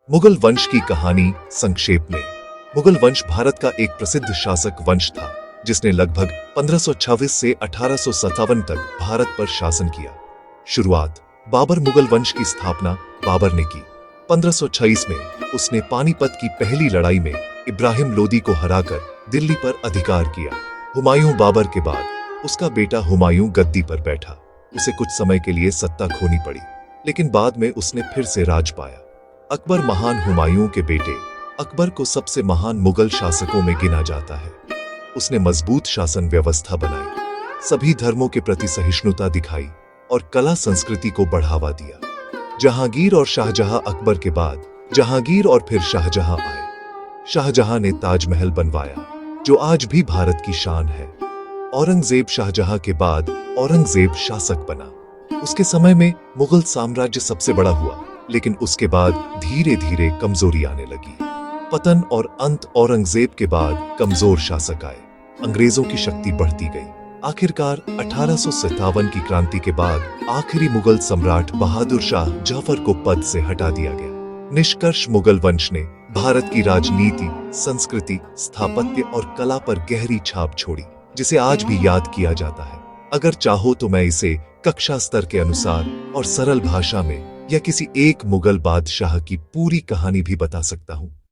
मुगल वंश की कहानी संक्षेप में। मुगल वंश भारत का एक प्रसिद्ध शासक वंश था जिसने लगभग 1526 से 1857 तक भारत पर शासन किया। शुरुआत बाबर मुगल वंश की स्थापना बाबर ने की। 1526 में उसने पानीपत की पहली लड़ाई में इब्राहिम लोदी को हराकर दिल्ली पर अधिकार किया। हुमायूं बाबर के बाद उसका बेटा हुमायूं गद्दी पर बैठा। उसे कुछ समय के लिए सत्ता खोनी पड़ी, लेकिन बाद में उसने फिर से राज पाया। अकबर महान हुमायूं के बेटे अकबर को सबसे महान मुगल शासकों में गिना जाता है। उसने मजबूत शासन व्यवस्था बनाई, सभी धर्मों के प्रति सहिष्णुता दिखाई और कला संस्कृति को बढ़ावा दिया। जहांगीर और शाहजहां अकबर के बाद जहांगीर और फिर शाहजहां आए। शाहजहां ने ताजमहल बनवाया जो आज भी भारत की शान है। औरंगजेब शाहजहां के बाद औरंगजेब शासक बना। उसके समय में मुगल साम्राज्य सबसे बड़ा हुआ, लेकिन उसके बाद धीरे धीरे कमजोरी आने लगी। पतन और अंत औरंगजेब के बाद कमजोर शासक आए, अंग्रेजों की शक्ति बढ़ती गई। आखिरकार 1857 की क्रांति के बाद आखिरी मुगल सम्राट बहादुर शाह जफर को पद से हटा दिया गया। निष्कर्ष मुगल वंश ने भारत की राजनीति, संस्कृति, स्थापत्य और कला पर गहरी छाप छोड़ी, जिसे आज भी याद किया जाता है। अगर चाहो तो मैं इसे कक्षा स्तर के अनुसार और सरल भाषा में या किसी एक मुगल बादशाह की पूरी कहानी भी बता सकता हूँ।